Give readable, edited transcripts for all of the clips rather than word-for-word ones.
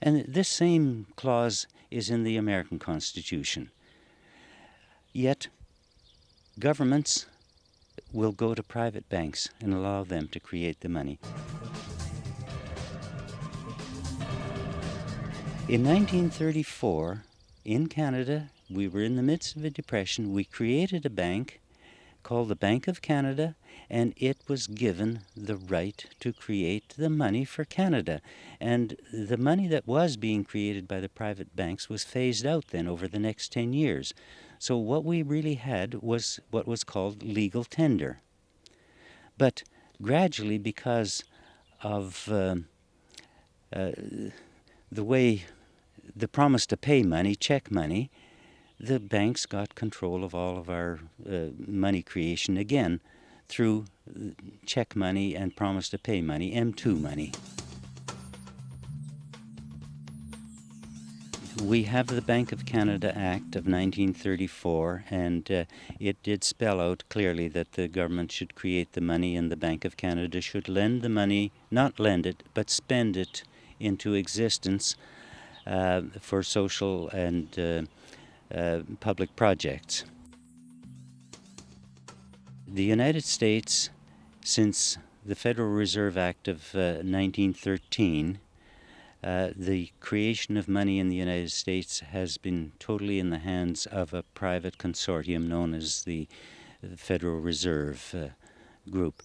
And this same clause is in the American Constitution. Yet, governments will go to private banks and allow them to create the money. In 1934, in Canada, we were in the midst of a depression. We created a bank called the Bank of Canada, and it was given the right to create the money for Canada. And the money that was being created by the private banks was phased out then over the next 10 years. So what we really had was what was called legal tender. But gradually, because of the way the promise to pay money, check money, the banks got control of all of our money creation again through check money and promise to pay money, M2 money. We have the Bank of Canada Act of 1934, and it did spell out clearly that the government should create the money, and the Bank of Canada should lend the money, not lend it, but spend it into existence for social and public projects. The United States, since the Federal Reserve Act of 1913, the creation of money in the United States has been totally in the hands of a private consortium known as the Federal Reserve Group.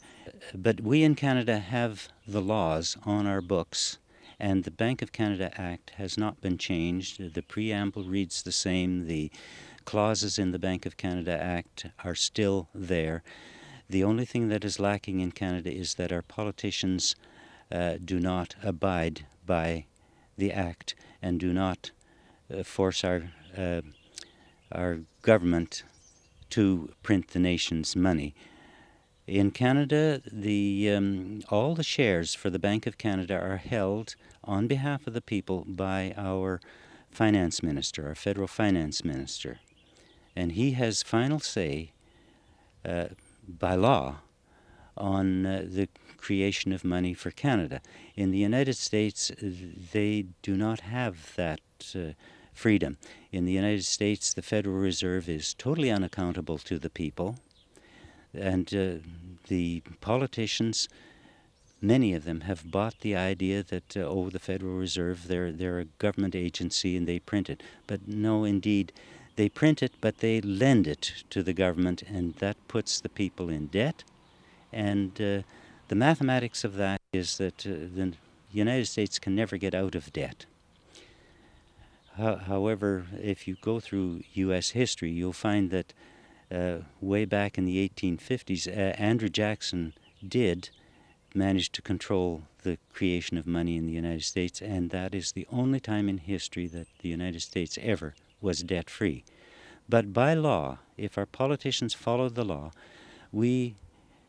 But we in Canada have the laws on our books, and the Bank of Canada Act has not been changed. The preamble reads the same. The clauses in the Bank of Canada Act are still there. The only thing that is lacking in Canada is that our politicians do not abide by the Act and do not force our government to print the nation's money. In Canada, all the shares for the Bank of Canada are held on behalf of the people by our finance minister, our federal finance minister. And he has final say by law on the creation of money for Canada. In the United States, they do not have that freedom. In the United States, the Federal Reserve is totally unaccountable to the people. And the politicians, many of them, have bought the idea that, the Federal Reserve, they're a government agency and they print it. But no, indeed, they print it, but they lend it to the government, and that puts the people in debt. And the mathematics of that is that the United States can never get out of debt. However, if you go through U.S. history, you'll find that way back in the 1850s, Andrew Jackson did manage to control the creation of money in the United States, and that is the only time in history that the United States ever was debt-free. But by law, if our politicians follow the law, we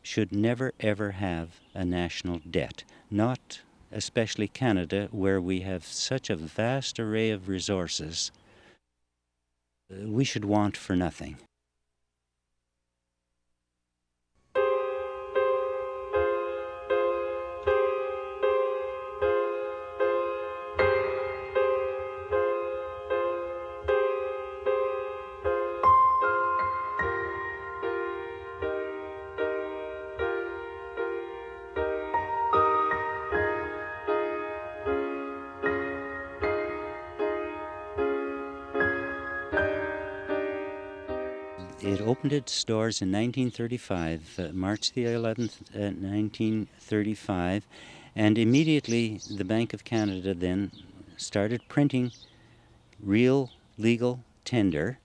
should never ever have a national debt, not especially Canada, where we have such a vast array of resources. We should want for nothing. It opened its doors in 1935, March the 11th, 1935, and immediately the Bank of Canada then started printing real legal tender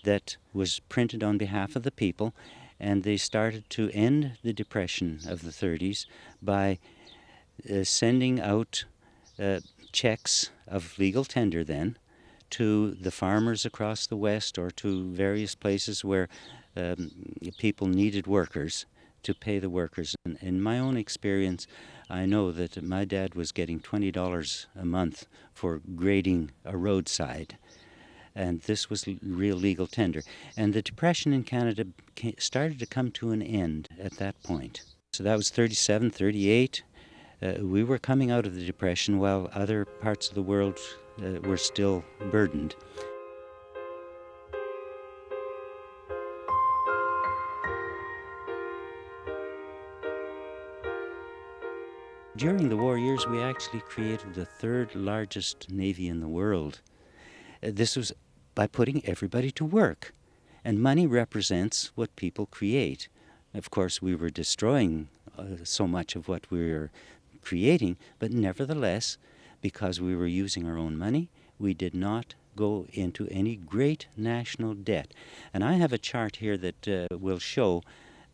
that was printed on behalf of the people, and they started to end the depression of the 30s by sending out checks of legal tender then to the farmers across the West or to various places where people needed workers to pay the workers. And in my own experience, I know that my dad was getting $20 a month for grading a roadside. And this was real legal tender. And the depression in Canada started to come to an end at that point. So that was 37, 38. We were coming out of the Depression while other parts of the world were still burdened. During the war years, we actually created the third largest navy in the world. This was by putting everybody to work. And money represents what people create. Of course, we were destroying so much of what we were creating, but nevertheless, because we were using our own money, we did not go into any great national debt. And I have a chart here that will show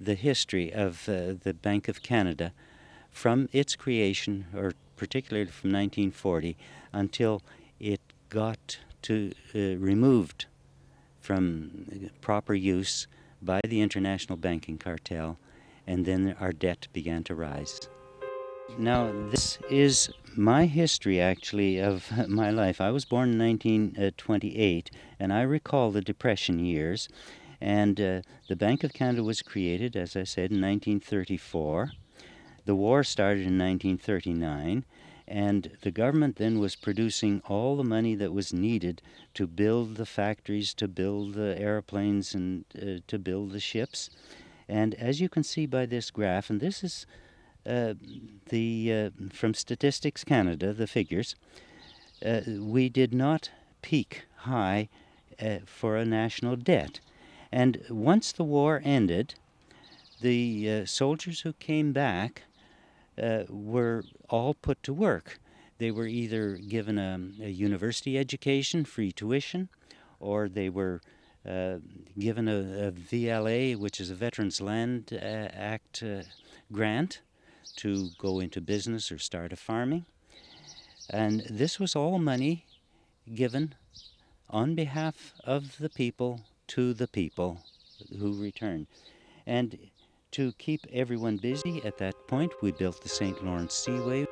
the history of the Bank of Canada from its creation, or particularly from 1940, until it got to removed from proper use by the international banking cartel, and then our debt began to rise. Now, this is my history, actually, of my life. I was born in 1928, and I recall the Depression years, and the Bank of Canada was created, as I said, in 1934. The war started in 1939, and the government then was producing all the money that was needed to build the factories, to build the airplanes, and to build the ships. And as you can see by this graph, and this is from Statistics Canada, the figures, we did not peak high for a national debt. And once the war ended, the soldiers who came back were all put to work. They were either given a university education, free tuition, or they were given a VLA, which is a Veterans Land Act grant to go into business or start a farming. And this was all money given on behalf of the people to the people who returned. And to keep everyone busy at that point, we built the St. Lawrence Seaway.